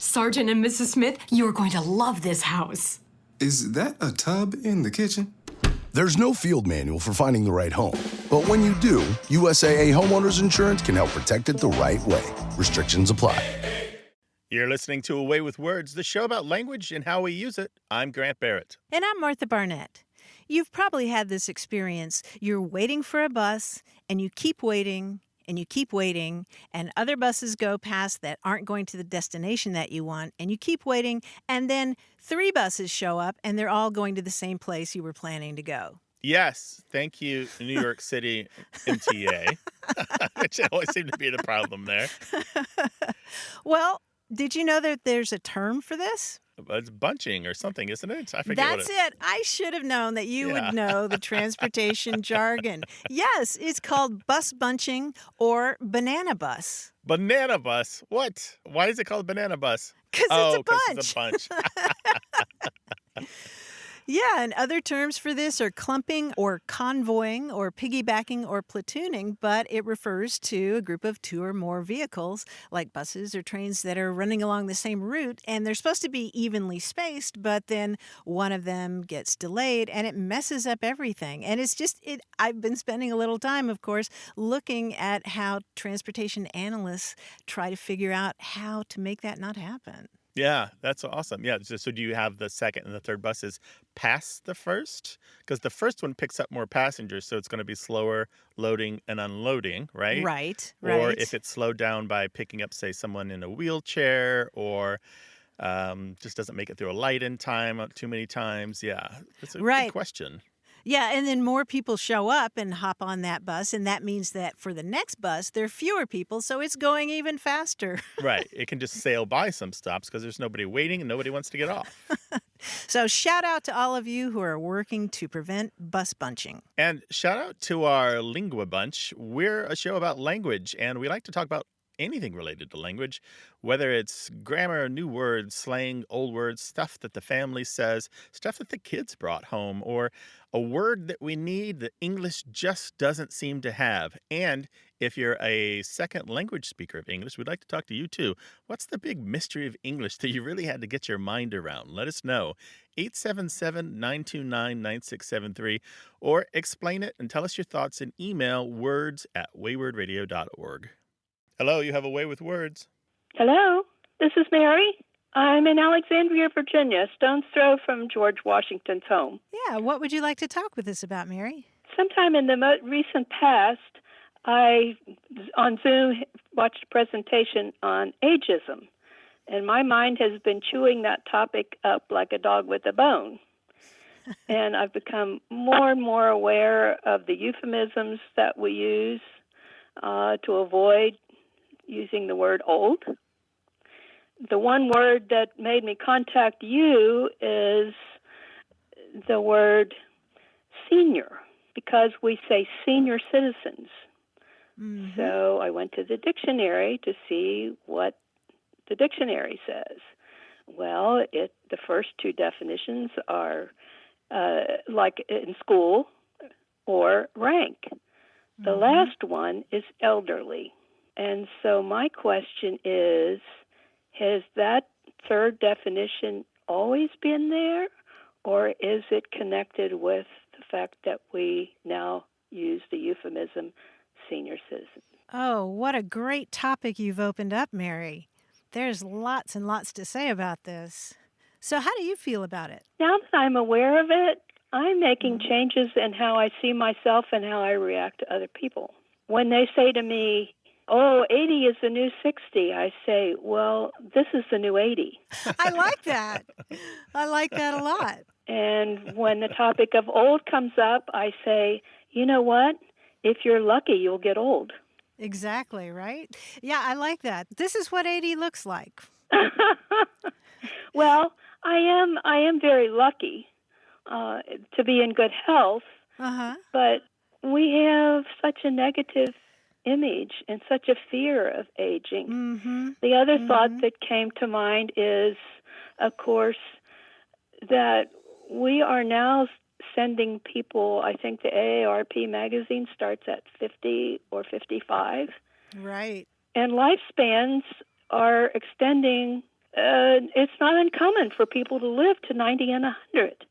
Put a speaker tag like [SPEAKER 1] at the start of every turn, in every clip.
[SPEAKER 1] Sergeant and Mrs. Smith, you're going to love this house.
[SPEAKER 2] Is that a tub in the kitchen?
[SPEAKER 3] There's no field manual for finding the right home. But when you do, USAA Homeowners Insurance can help protect it the right way. Restrictions apply.
[SPEAKER 4] You're listening to Away with Words, the show about language and how we use it. I'm Grant Barrett.
[SPEAKER 5] And I'm Martha Barnett. You've probably had this experience. You're waiting for a bus, and you keep waiting, and you keep waiting, and other buses go past that aren't going to the destination that you want, and you keep waiting, and then 3 buses show up, and they're all going to the same place you were planning to go.
[SPEAKER 4] Yes, thank you, New York City MTA, which always seemed to be the problem there.
[SPEAKER 5] Well, did you know that there's a term for this?
[SPEAKER 4] It's bunching or something, isn't it? I forget
[SPEAKER 5] That's it. I should have known that you would know the transportation jargon. Yes, it's called bus bunching or banana bus.
[SPEAKER 4] Banana bus? What? Why is it called banana bus?
[SPEAKER 5] Because
[SPEAKER 4] it's a bunch.
[SPEAKER 5] Yeah, and other terms for this are clumping or convoying or piggybacking or platooning, but it refers to a group of 2 or more vehicles, like buses or trains that are running along the same route, and they're supposed to be evenly spaced, but then one of them gets delayed, and it messes up everything. And it's just, I've been spending a little time, of course, looking at how transportation analysts try to figure out how to make that not happen.
[SPEAKER 4] Yeah, that's awesome. Yeah, so do you have the second and the third buses pass the first? Because the first one picks up more passengers, so it's going to be slower loading and unloading, right?
[SPEAKER 5] Right.
[SPEAKER 4] Or if it's slowed down by picking up, say, someone in a wheelchair or just doesn't make it through a light in time too many times. Yeah, that's a good question.
[SPEAKER 5] Yeah, and then more people show up and hop on that bus, and that means that for the next bus, there are fewer people, so it's going even faster.
[SPEAKER 4] Right. It can just sail by some stops because there's nobody waiting and nobody wants to get off.
[SPEAKER 5] So shout out to all of you who are working to prevent bus bunching.
[SPEAKER 4] And shout out to our Lingua Bunch. We're a show about language, and we like to talk about anything related to language, whether it's grammar, new words, slang, old words, stuff that the family says, stuff that the kids brought home, or a word that we need that English just doesn't seem to have. And if you're a second language speaker of English, we'd like to talk to you too. What's the big mystery of English that you really had to get your mind around? Let us know. 877-929-9673, or explain it and tell us your thoughts in email words@waywardradio.org. Hello, you have a way with words.
[SPEAKER 6] Hello, this is Mary. I'm in Alexandria, Virginia, stone's throw from George Washington's home.
[SPEAKER 5] Yeah, what would you like to talk with us about, Mary?
[SPEAKER 6] Sometime in the recent past, I, on Zoom, watched a presentation on ageism, and my mind has been chewing that topic up like a dog with a bone. And I've become more and more aware of the euphemisms that we use to avoid using the word old. The one word that made me contact you is the word senior, because we say senior citizens. Mm-hmm. So I went to the dictionary to see what the dictionary says. Well, the first 2 definitions are like in school or rank. The last one is elderly. And so my question is, has that third definition always been there, or is it connected with the fact that we now use the euphemism senior citizen?
[SPEAKER 5] Oh, what a great topic you've opened up, Mary. There's lots and lots to say about this. So how do you feel about it?
[SPEAKER 6] Now that I'm aware of it, I'm making changes in how I see myself and how I react to other people. When they say to me, oh, 80 is the new 60, I say, well, this is the new 80.
[SPEAKER 5] I like that. I like that a lot.
[SPEAKER 6] And when the topic of old comes up, I say, you know what? If you're lucky, you'll get old.
[SPEAKER 5] Exactly, right? Yeah, I like that. This is what 80 looks like.
[SPEAKER 6] Well, I am very lucky to be in good health, but we have such a negative image and such a fear of aging. Mm-hmm. The other thought that came to mind is, of course, that we are now sending people, I think the AARP magazine starts at 50 or 55.
[SPEAKER 5] Right.
[SPEAKER 6] And lifespans are extending it's not uncommon for people to live to 90 and 100.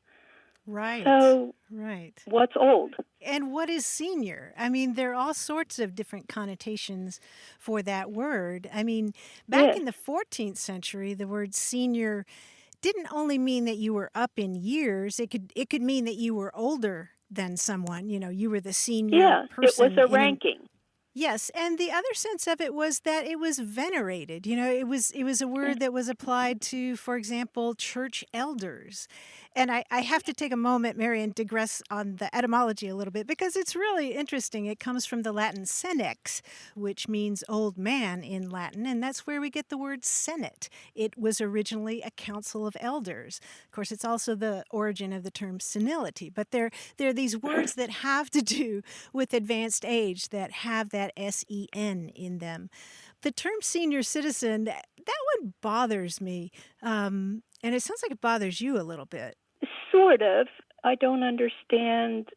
[SPEAKER 5] Right.
[SPEAKER 6] So
[SPEAKER 5] Right.
[SPEAKER 6] what's old?
[SPEAKER 5] And what is senior? I mean, there are all sorts of different connotations for that word. I mean, back
[SPEAKER 6] Yes.
[SPEAKER 5] in the 14th century, the word senior didn't only mean that you were up in years. It could mean that you were older than someone. You know, you were the senior
[SPEAKER 6] Yeah, it was
[SPEAKER 5] person
[SPEAKER 6] a
[SPEAKER 5] in an
[SPEAKER 6] ranking.
[SPEAKER 5] Yes, and the other sense of it was that it was venerated. You know, it was a word that was applied to, for example, church elders. And I have to take a moment, Mary, and digress on the etymology a little bit because it's really interesting. It comes from the Latin senex, which means old man in Latin, and that's where we get the word senate. It was originally a council of elders. Of course, it's also the origin of the term senility, but there are these words that have to do with advanced age that have that SEN in them. The term senior citizen, that one bothers me. And it sounds like it bothers you a little bit.
[SPEAKER 6] Sort of. I don't understand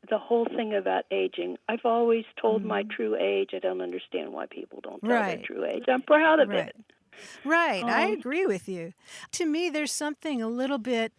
[SPEAKER 6] the whole thing about aging. I've always told my true age. I don't understand why people don't tell their
[SPEAKER 5] Right.
[SPEAKER 6] true age. I'm proud of
[SPEAKER 5] Right.
[SPEAKER 6] it.
[SPEAKER 5] Right. I
[SPEAKER 6] Um,
[SPEAKER 5] agree with you. To me, there's something a little bit,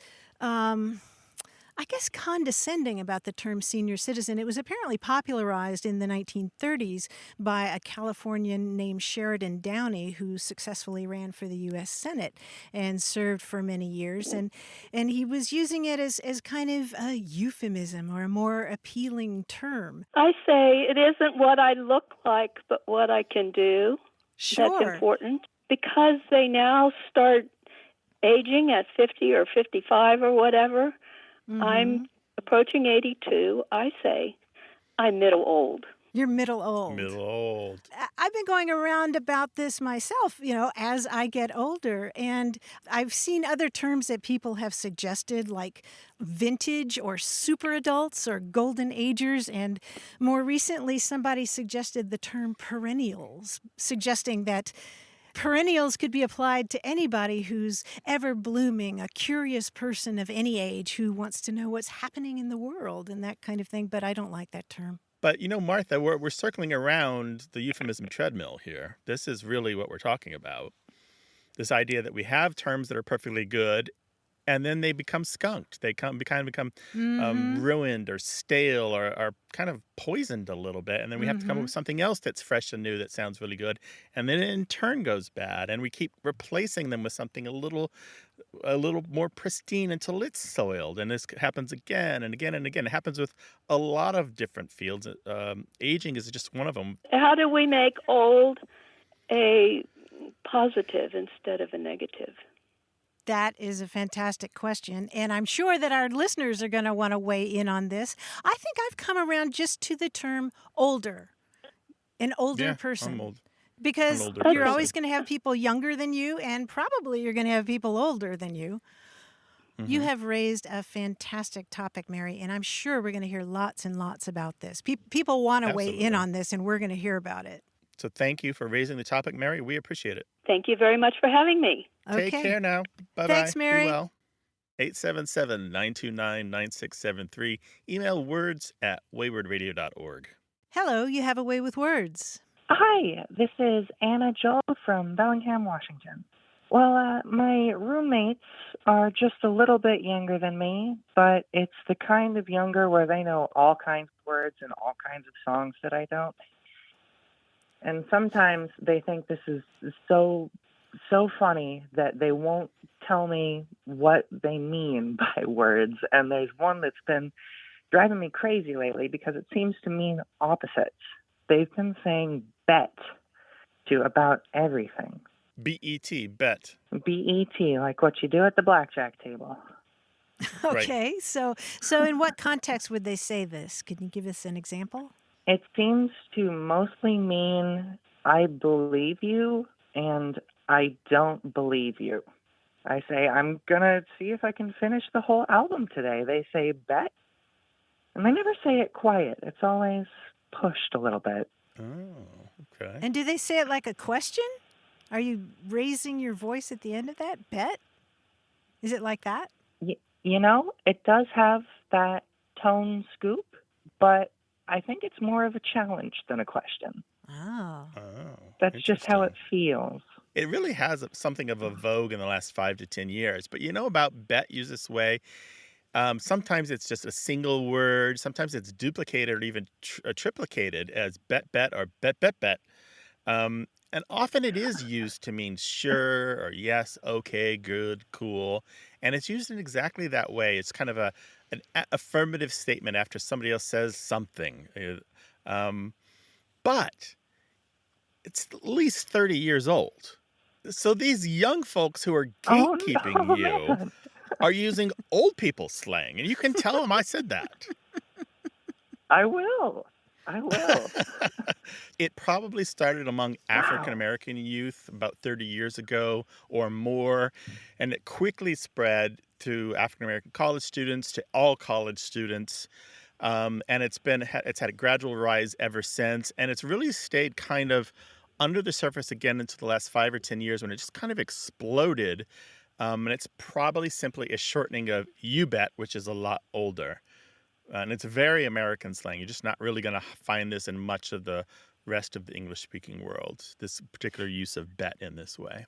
[SPEAKER 5] I guess, condescending about the term senior citizen. It was apparently popularized in the 1930s by a Californian named Sheridan Downey, who successfully ran for the U.S. Senate and served for many years. And he was using it as kind of a euphemism or a more appealing term.
[SPEAKER 6] I say it isn't what I look like, but what I can do. That's
[SPEAKER 5] Sure.
[SPEAKER 6] important because they now start aging at 50 or 55 or whatever. I'm approaching 82. I say I'm middle old.
[SPEAKER 5] You're middle old.
[SPEAKER 4] Middle old.
[SPEAKER 5] I've been going around about this myself, you know, as I get older. And I've seen other terms that people have suggested, like vintage or super adults or golden agers. And more recently, somebody suggested the term perennials, suggesting that perennials could be applied to anybody who's ever blooming, a curious person of any age who wants to know what's happening in the world and that kind of thing. But I don't like that term.
[SPEAKER 4] But, you know, Martha, we're circling around the euphemism treadmill here. This is really what we're talking about. This idea that we have terms that are perfectly good, and then they become skunked. They kind of become ruined or stale or kind of poisoned a little bit. And then we have to come up with something else that's fresh and new that sounds really good. And then it in turn goes bad. And we keep replacing them with something a little more pristine until it's soiled. And this happens again and again and again. It happens with a lot of different fields. Aging is just one of them.
[SPEAKER 6] How do we make old a positive instead of a negative?
[SPEAKER 5] That is a fantastic question, and I'm sure that our listeners are going to want to weigh in on this. I think I've come around just to the term older, an older person.
[SPEAKER 4] I'm old.
[SPEAKER 5] Because
[SPEAKER 4] I'm an older
[SPEAKER 5] you're
[SPEAKER 4] person.
[SPEAKER 5] always going to have people younger than you, and probably you're going to have people older than you. You have raised a fantastic topic, Mary, and I'm sure we're going to hear lots and lots about this. People want to weigh in
[SPEAKER 4] Absolutely.
[SPEAKER 5] on this, and we're going to hear about it.
[SPEAKER 4] So thank you for raising the topic, Mary. We appreciate it.
[SPEAKER 6] Thank you very much for having me.
[SPEAKER 5] Okay.
[SPEAKER 4] Take care now. Bye-bye.
[SPEAKER 5] Thanks, Mary.
[SPEAKER 4] Be well. 877-929-9673. Email words@waywardradio.org.
[SPEAKER 5] Hello, you have a way with words.
[SPEAKER 7] Hi, this is Anna Joel from Bellingham, Washington. Well, my roommates are just a little bit younger than me, but it's the kind of younger where they know all kinds of words and all kinds of songs that I don't. And sometimes they think this is so funny that they won't tell me what they mean by words. And there's one that's been driving me crazy lately because it seems to mean opposites. They've been saying bet to about everything.
[SPEAKER 4] B-E-T, bet.
[SPEAKER 7] B-E-T, like what you do at the blackjack table.
[SPEAKER 5] Okay, so in what context would they say this? Can you give us an example?
[SPEAKER 7] It seems to mostly mean I believe you and I don't believe you. I say, I'm going to see if I can finish the whole album today. They say bet. And they never say it quiet. It's always pushed a little bit.
[SPEAKER 4] Oh, okay.
[SPEAKER 5] And do they say it like a question? Are you raising your voice at the end of that? Bet? Is it like that?
[SPEAKER 7] You know, it does have that tone scoop, but I think it's more of a challenge than a question.
[SPEAKER 5] Oh.
[SPEAKER 4] Oh,
[SPEAKER 7] That's just how it
[SPEAKER 4] interesting.
[SPEAKER 7] feels.
[SPEAKER 4] it really has something of a vogue in the last 5 to 10 years. But you know about bet used this way? Sometimes it's just a single word. Sometimes it's duplicated or even triplicated as bet, bet, or bet, bet, bet. And often it is used to mean sure or yes, okay, good, cool. And it's used in exactly that way. It's kind of an affirmative statement after somebody else says something. But it's at least 30 years old. So these young folks who are
[SPEAKER 7] Oh,
[SPEAKER 4] gatekeeping
[SPEAKER 7] no,
[SPEAKER 4] you
[SPEAKER 7] man.
[SPEAKER 4] are using old people slang. And you can tell them I said that.
[SPEAKER 7] I will.
[SPEAKER 4] It probably started among African
[SPEAKER 7] Wow.
[SPEAKER 4] American youth about 30 years ago or more, and it quickly spread to African American college students, to all college students. And it's had a gradual rise ever since, and it's really stayed kind of under the surface again into the last 5 or 10 years when it just kind of exploded. And it's probably simply a shortening of you bet, which is a lot older. And it's very American slang. You're just not really going to find this in much of the rest of the English-speaking world, this particular use of bet in this way.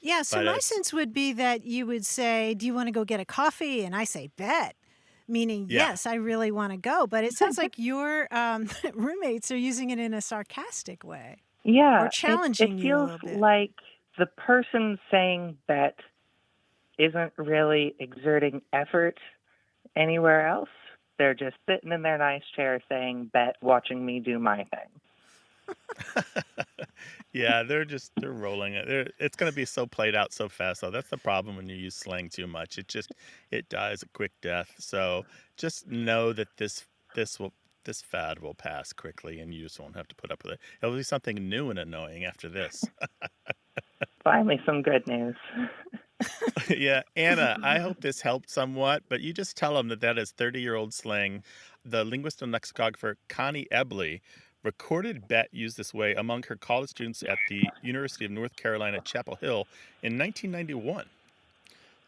[SPEAKER 5] Yeah, so
[SPEAKER 4] But
[SPEAKER 5] my sense would be that you would say, do you want to go get a coffee? And I say, bet. Meaning,
[SPEAKER 4] Yeah.
[SPEAKER 5] yes, I really want to go. But it sounds like your roommates are using it in a sarcastic way.
[SPEAKER 7] Yeah,
[SPEAKER 5] Or challenging
[SPEAKER 7] it
[SPEAKER 5] you a
[SPEAKER 7] feels
[SPEAKER 5] little bit.
[SPEAKER 7] like the person saying bet isn't really exerting effort anywhere else. They're just sitting in their nice chair saying bet, watching me do my thing.
[SPEAKER 4] Yeah, they're rolling it. It's going to be so played out so fast. So that's the problem when you use slang too much. It dies a quick death. So just know that this fad will pass quickly, and you just won't have to put up with it. It'll be something new and annoying after this.
[SPEAKER 7] Finally, some good news.
[SPEAKER 4] Yeah, Anna, I hope this helped somewhat, but you just tell them that is 30-year-old slang. The linguist and lexicographer Connie Ebley recorded bet used this way among her college students at the University of North Carolina, Chapel Hill in 1991.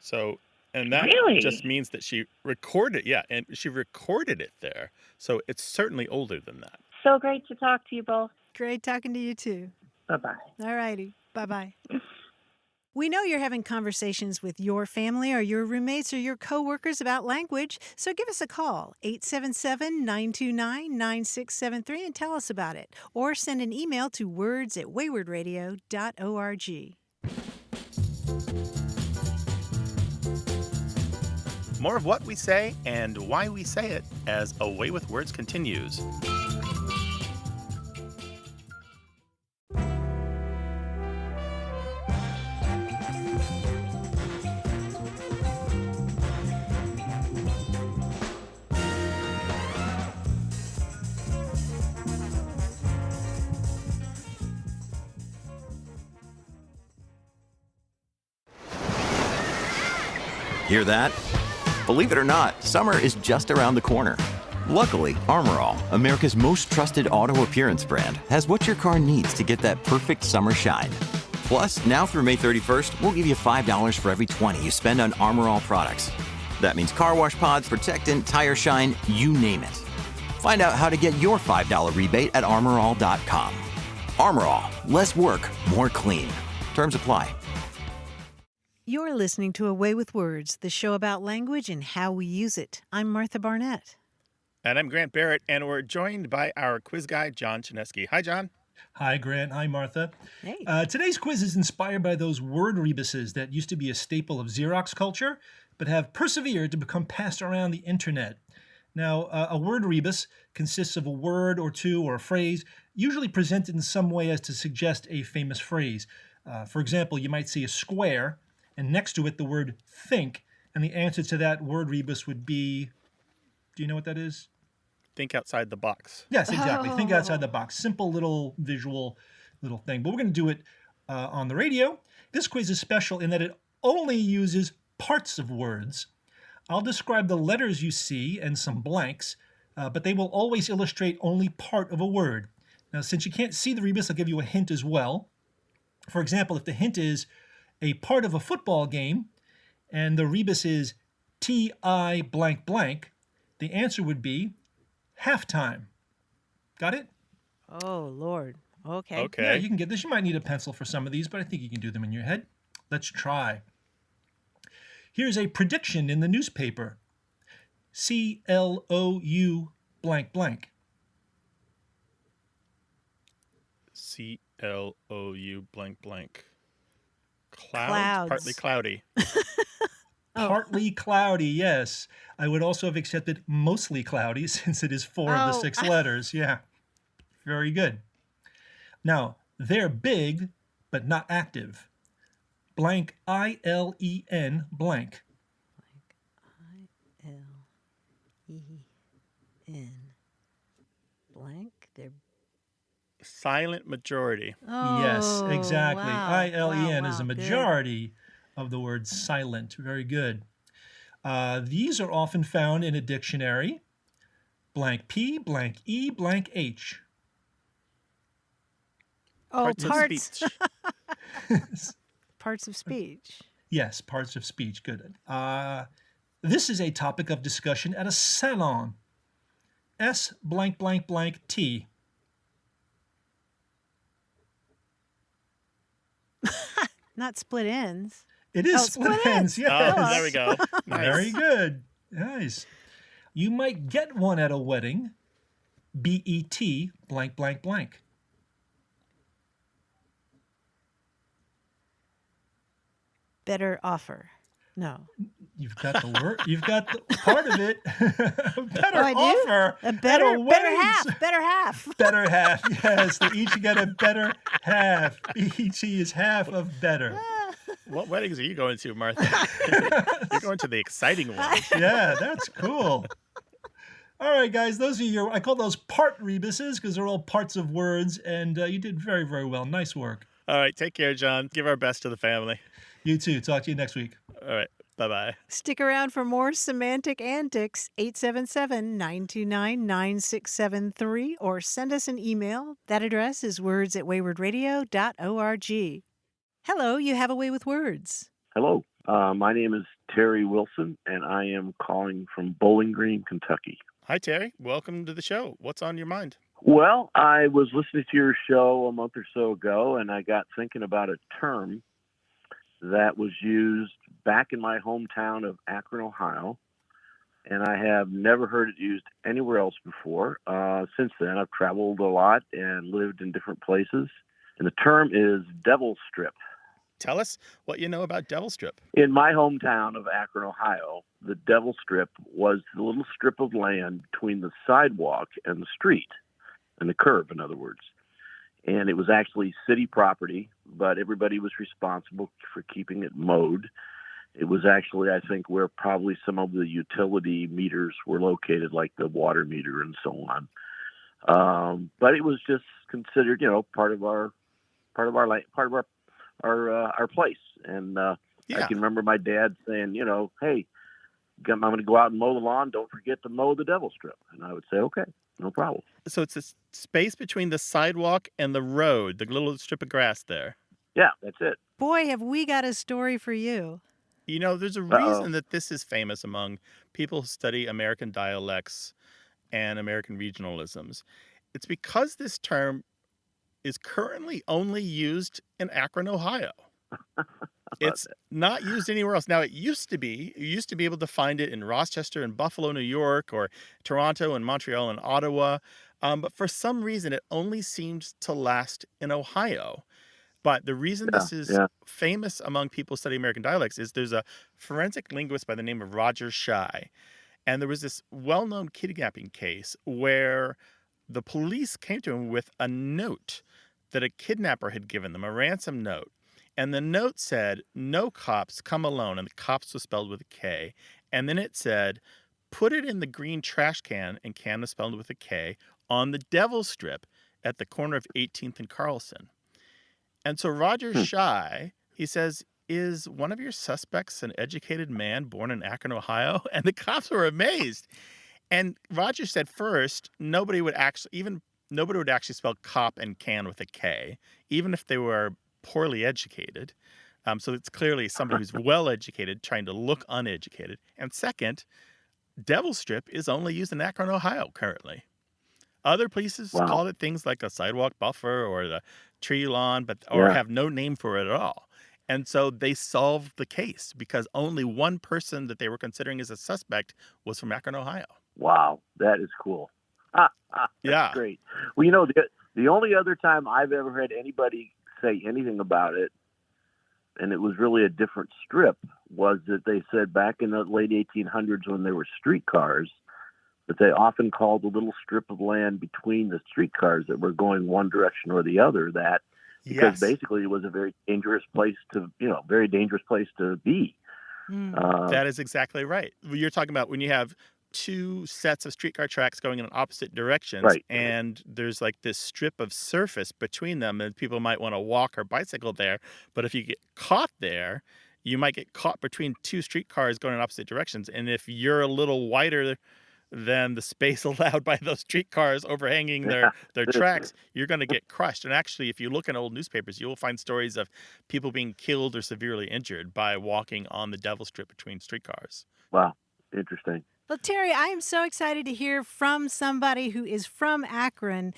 [SPEAKER 4] So, and that
[SPEAKER 7] Really?
[SPEAKER 4] just means that she recorded it there. So it's certainly older than that.
[SPEAKER 7] So great to talk to you both.
[SPEAKER 5] Great talking to you, too.
[SPEAKER 7] Bye-bye.
[SPEAKER 5] All righty. Bye-bye. We know you're having conversations with your family or your roommates or your coworkers about language, so give us a call, 877-929-9673, and tell us about it. Or send an email to words@waywardradio.org.
[SPEAKER 4] More of what we say and why we say it as A Way with Words continues.
[SPEAKER 8] Hear that? Believe it or not, summer is just around the corner. Luckily, Armor All, America's most trusted auto appearance brand, has what your car needs to get that perfect summer shine. Plus, now through May 31st, we'll give you $5 for every $20 you spend on Armor All products. That means car wash pods, protectant, tire shine, you name it. Find out how to get your $5 rebate at armorall.com. Armor All, less work, more clean. Terms apply.
[SPEAKER 5] You're listening to A Way with Words, the show about language and how we use it. I'm Martha Barnett.
[SPEAKER 4] And I'm Grant Barrett, and we're joined by our quiz guy, John Chinesky. Hi, John.
[SPEAKER 9] Hi, Grant. Hi, Martha.
[SPEAKER 5] Hey.
[SPEAKER 9] Today's quiz is inspired by those word rebuses that used to be a staple of Xerox culture, but have persevered to become passed around the internet. Now, a word rebus consists of a word or two or a phrase, usually presented in some way as to suggest a famous phrase. For example, you might see a square, and next to it the word think, and the answer to that word rebus would be, do you know what that is?
[SPEAKER 4] Think outside the box.
[SPEAKER 9] Yes, exactly. Think outside the box. Simple little visual little thing. But we're going to do it on the radio. This quiz is special in that it only uses parts of words. I'll describe the letters you see and some blanks, but they will always illustrate only part of a word. Now, since you can't see the rebus, I'll give you a hint as well. For example, if the hint is a part of a football game, and the rebus is T-I blank blank, the answer would be halftime. Got it?
[SPEAKER 5] Oh, Lord. Okay.
[SPEAKER 9] Yeah,
[SPEAKER 4] Okay.
[SPEAKER 9] you can get this. You might need a pencil for some of these, but I think you can do them in your head. Let's try. Here's a prediction in the newspaper. CLOU blank blank.
[SPEAKER 4] CLOU blank blank.
[SPEAKER 5] Clouds.
[SPEAKER 4] Partly cloudy.
[SPEAKER 9] Partly cloudy, yes. I would also have accepted mostly cloudy since it is 4 of the 6 letters. Yeah. Very good. Now, they're big, but not active. Blank ILEN blank.
[SPEAKER 5] I-L-E-N. Blank. They're
[SPEAKER 4] Silent majority.
[SPEAKER 9] Yes, exactly.
[SPEAKER 5] wow.
[SPEAKER 9] ILEN is a
[SPEAKER 5] Wow, good.
[SPEAKER 9] majority of the word silent. Very good. These are often found in a dictionary. Blank P, blank E, blank H.
[SPEAKER 4] Parts of speech.
[SPEAKER 5] Parts of speech.
[SPEAKER 9] Yes, parts of speech. Good. This is a topic of discussion at a salon. S blank blank blank T.
[SPEAKER 5] Not split ends.
[SPEAKER 9] It is
[SPEAKER 5] Oh,
[SPEAKER 9] split
[SPEAKER 5] split
[SPEAKER 9] ends.
[SPEAKER 5] ends.
[SPEAKER 9] Yes.
[SPEAKER 4] Oh, there we go. Nice.
[SPEAKER 9] Very good. Nice. You might get one at a wedding. BET blank blank blank.
[SPEAKER 5] Better offer. No.
[SPEAKER 9] You've got the word. You've got the part of it. Better
[SPEAKER 5] I do?
[SPEAKER 9] offer.
[SPEAKER 5] A better
[SPEAKER 9] at a wedding.
[SPEAKER 5] half. Better half.
[SPEAKER 9] Better half. Yes, they each get a better half. BET is half of better.
[SPEAKER 4] What weddings are you going to, Martha? You're going to the exciting ones.
[SPEAKER 9] Yeah, that's cool. All right, guys, those are I call those part rebuses because they're all parts of words, and you did very, very well. Nice work.
[SPEAKER 4] All right, take care, John. Give our best to the family.
[SPEAKER 9] You too. Talk to you next week.
[SPEAKER 4] All right, bye-bye.
[SPEAKER 5] Stick around for more semantic antics. 877-929-9673 or send us an email. That address is words@waywardradio.org. Hello, you have a way with words.
[SPEAKER 10] Hello, my name is Terry Wilson, and I am calling from Bowling Green, Kentucky.
[SPEAKER 4] Hi, Terry. Welcome to the show. What's on your mind?
[SPEAKER 10] Well, I was listening to your show a month or so ago, and I got thinking about a term that was used back in my hometown of Akron, Ohio, and I have never heard it used anywhere else before. Since then, I've traveled a lot and lived in different places, and the term is devil strip.
[SPEAKER 4] Tell us what you know about devil strip.
[SPEAKER 10] In my hometown of Akron, Ohio, the devil strip was the little strip of land between the sidewalk and the street, and the curb, in other words. And it was actually city property, but everybody was responsible for keeping it mowed. It was actually, I think, where probably some of the utility meters were located, like the water meter and so on. But it was just considered, part of our place. And I can remember my dad saying, hey, I'm going to go out and mow the lawn. Don't forget to mow the devil strip. And I would say, okay, no problem.
[SPEAKER 4] So it's a space between the sidewalk and the road, the little strip of grass there.
[SPEAKER 10] Yeah, that's it.
[SPEAKER 5] Boy, have we got a story for you.
[SPEAKER 4] There's a reason that this is famous among people who study American dialects and American regionalisms. It's because this term is currently only used in Akron, Ohio. It's not used anywhere else. Now, it used to be. You used to be able to find it in Rochester and Buffalo, New York, or Toronto and Montreal and Ottawa. But for some reason, it only seems to last in Ohio. But the reason this is famous among people studying American dialects is there's a forensic linguist by the name of Roger Shy. And there was this well-known kidnapping case where the police came to him with a note that a kidnapper had given them, a ransom note. And the note said, "No cops, come alone." And the cops was spelled with a K. And then it said, "Put it in the green trash can," and can was spelled with a K, "on the devil strip at the corner of 18th and Carlson." And so Roger Shy, he says, "Is one of your suspects an educated man born in Akron, Ohio?" And the cops were amazed. And Roger said first, nobody would actually spell cop and can with a K, even if they were poorly educated. So it's clearly somebody who's well-educated trying to look uneducated. And second, devil strip is only used in Akron, Ohio currently. Other places
[SPEAKER 10] Wow.
[SPEAKER 4] call it things like a sidewalk buffer or the tree lawn, or
[SPEAKER 10] Yeah.
[SPEAKER 4] have no name for it at all. And so they solved the case because only one person that they were considering as a suspect was from Akron, Ohio.
[SPEAKER 10] Wow, that is cool. That's
[SPEAKER 4] Yeah.
[SPEAKER 10] great. Well, you know, the only other time I've ever heard anybody say anything about it, and it was really a different strip, was that they said back in the late 1800s when there were streetcars, that they often called the little strip of land between the streetcars that were going one direction or the other that, because
[SPEAKER 4] Yes.
[SPEAKER 10] basically it was a very dangerous place to be.
[SPEAKER 4] That is exactly right. You're talking about when you have two sets of streetcar tracks going in opposite directions,
[SPEAKER 10] Right.
[SPEAKER 4] and there's like this strip of surface between them, and people might want to walk or bicycle there. But if you get caught there, you might get caught between two streetcars going in opposite directions. And if you're a little wider than the space allowed by those streetcars overhanging their tracks, you're going to get crushed. And actually, if you look in old newspapers, you will find stories of people being killed or severely injured by walking on the devil strip between streetcars.
[SPEAKER 10] Wow, interesting.
[SPEAKER 5] Well, Terry, I am so excited to hear from somebody who is from Akron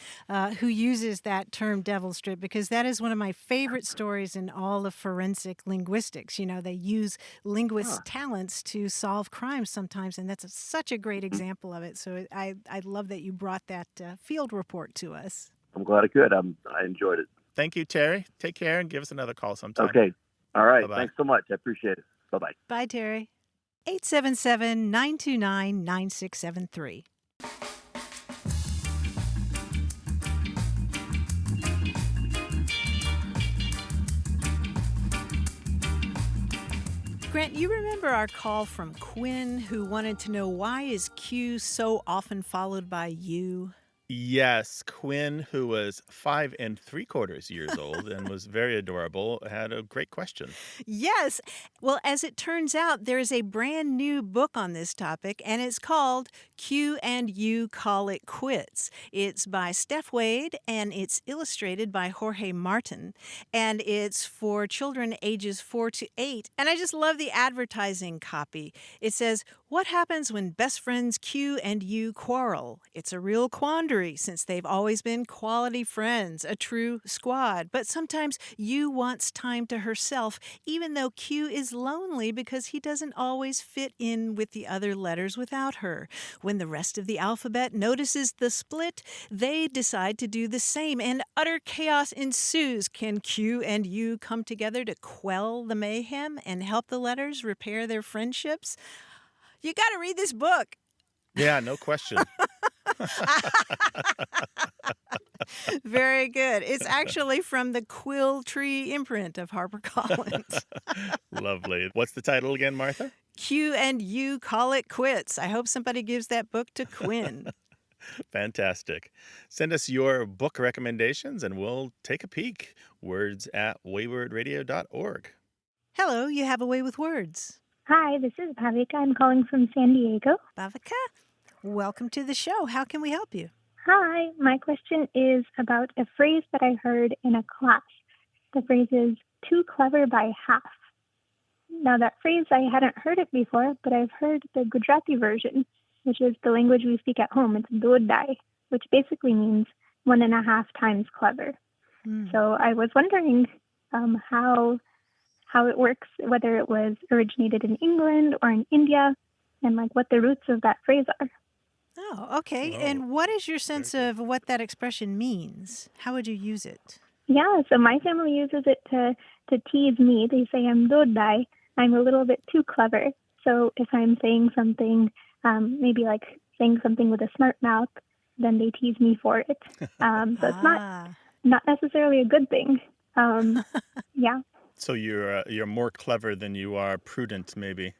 [SPEAKER 5] who uses that term devil strip, because that is one of my favorite stories in all of forensic linguistics. You know, they use linguists' talents to solve crimes sometimes, and that's such a great example of it. So I love that you brought that field report to us.
[SPEAKER 10] I'm glad I could. I enjoyed it.
[SPEAKER 4] Thank you, Terry. Take care and give us another call sometime.
[SPEAKER 10] Okay. All right.
[SPEAKER 4] Bye-bye.
[SPEAKER 10] Thanks so much. I appreciate it. Bye-bye.
[SPEAKER 5] Bye, Terry. 877-929-9673. Grant, you remember our call from Quinn, who wanted to know, why is Q so often followed by U?
[SPEAKER 4] Yes, Quinn, who was 5 3/4 years old and was very adorable, had a great question.
[SPEAKER 5] Yes. Well, as it turns out, there is a brand new book on this topic, and it's called Q and You Call It Quits. It's by Steph Wade, and it's illustrated by Jorge Martin, and it's for children ages 4 to 8. And I just love the advertising copy. It says, "What happens when best friends Q and U quarrel? It's a real quandary, since they've always been quality friends, a true squad. But sometimes U wants time to herself, even though Q is lonely because he doesn't always fit in with the other letters without her. When the rest of the alphabet notices the split, they decide to do the same, and utter chaos ensues. Can Q and U come together to quell the mayhem and help the letters repair their friendships?" You got to read this book.
[SPEAKER 4] Yeah, no question.
[SPEAKER 5] Very good. It's actually from the Quill Tree imprint of HarperCollins.
[SPEAKER 4] Lovely. What's the title again, Martha?
[SPEAKER 5] Q and You Call It Quits. I hope somebody gives that book to Quinn.
[SPEAKER 4] Fantastic. Send us your book recommendations and we'll take a peek. words@waywordradio.org.
[SPEAKER 5] Hello, you have a way with words.
[SPEAKER 11] Hi, this is Bhavika. I'm calling from San Diego.
[SPEAKER 5] Bhavika, welcome to the show. How can we help you?
[SPEAKER 11] Hi, my question is about a phrase that I heard in a class. The phrase is too clever by half. Now, that phrase, I hadn't heard it before, but I've heard the Gujarati version, which is the language we speak at home. It's dodai, which basically means 1.5 times clever. So I was wondering how it works, whether it was originated in England or in India, and like what the roots of that phrase are.
[SPEAKER 5] Oh, okay. And what is your sense of what that expression means? How would you use it?
[SPEAKER 11] Yeah, so my family uses it to tease me. They say I'm dodai. I'm a little bit too clever. So if I'm saying something, maybe like saying something with a smart mouth, then they tease me for it. So it's not necessarily a good thing. Yeah.
[SPEAKER 4] So you're more clever than you are prudent, maybe.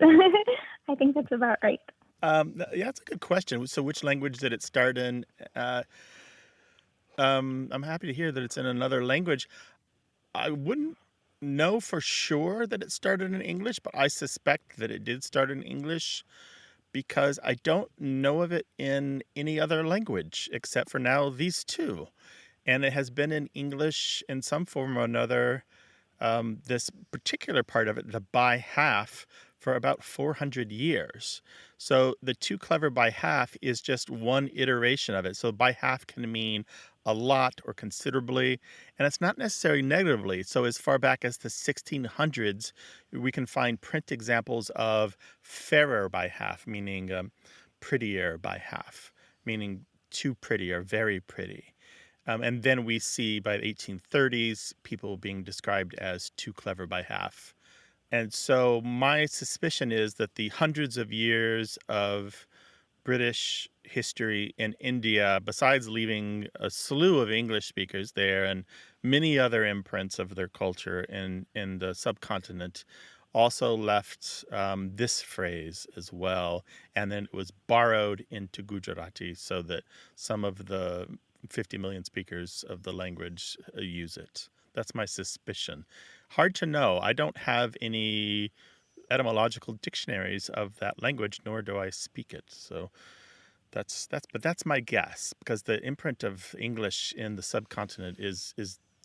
[SPEAKER 11] I think that's about right.
[SPEAKER 4] Yeah, that's a good question. So which language did it start in? I'm happy to hear that it's in another language. I wouldn't know for sure that it started in English, but I suspect that it did start in English because I don't know of it in any other language except for now these two. And it has been in English in some form or another. This particular part of it, the by half, for about 400 years. So the too clever by half is just one iteration of it. So by half can mean a lot or considerably, and it's not necessarily negatively. So as far back as the 1600s, we can find print examples of fairer by half, meaning prettier by half, meaning too pretty or very pretty. And then we see by the 1830s people being described as too clever by half. And so my suspicion is that the hundreds of years of British history in India, besides leaving a slew of English speakers there and many other imprints of their culture in the subcontinent, also left this phrase as well. And then it was borrowed into Gujarati so that some of the 50 million speakers of the language use it. That's my suspicion. Hard to know. I don't have any etymological dictionaries of that language, nor do I speak it. So that's my guess, because the imprint of English in the subcontinent is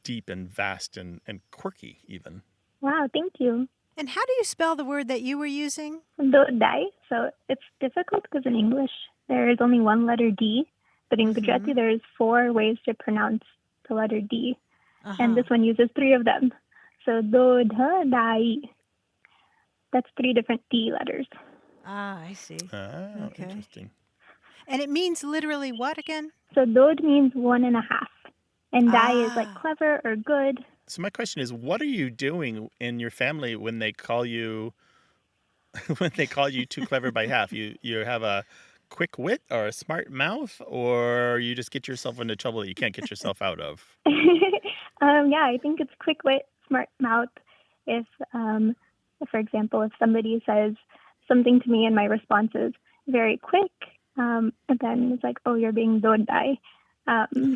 [SPEAKER 4] deep and vast and quirky even.
[SPEAKER 11] Wow, thank you.
[SPEAKER 5] And how do you spell the word that you were using?
[SPEAKER 11] Dodai. So it's difficult because in English there is only one letter D, but in Gujarati there is 4 ways to pronounce the letter D. And this one uses 3 of them. So dodai. That's 3 different D letters.
[SPEAKER 5] Ah, I see. Okay.
[SPEAKER 4] Interesting.
[SPEAKER 5] And it means literally what again?
[SPEAKER 11] So dod means 1.5. And dai is like clever or good.
[SPEAKER 4] So my question is, what are you doing in your family when they call you too clever by half? You have a quick wit or a smart mouth, or you just get yourself into trouble that you can't get yourself out of?
[SPEAKER 11] Yeah, I think it's quick wit, smart mouth. If, for example, if somebody says something to me and my response is very quick, and then it's like, oh, you're being dodai.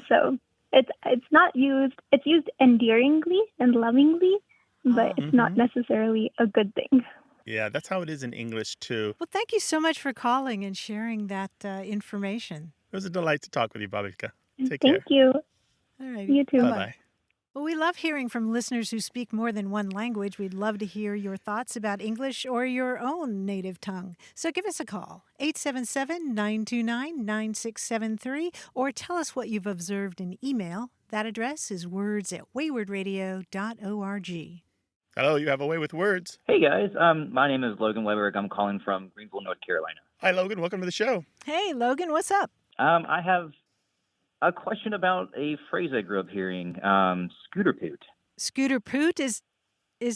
[SPEAKER 11] So it's not used, it's used endearingly and lovingly, but it's not necessarily a good thing.
[SPEAKER 4] Yeah, that's how it is in English too.
[SPEAKER 5] Well, thank you so much for calling and sharing that information.
[SPEAKER 4] It was a delight to talk with you, Babika. Take care.
[SPEAKER 11] Thank you.
[SPEAKER 5] All right.
[SPEAKER 11] You too.
[SPEAKER 4] Bye-bye.
[SPEAKER 5] Well, we love hearing from listeners who speak more than one language. We'd love to hear your thoughts about English or your own native tongue. So give us a call, 877-929-9673, or tell us what you've observed in email. That address is words@waywardradio.org.
[SPEAKER 4] Hello, you have a way with words.
[SPEAKER 12] Hey guys, my name is Logan Weberg. I'm calling from Greenville, North Carolina.
[SPEAKER 4] Hi, Logan. Welcome to the show.
[SPEAKER 5] Hey, Logan, what's up?
[SPEAKER 12] I have a question about a phrase I grew up hearing, scooter-poot.
[SPEAKER 5] Scooter-poot, is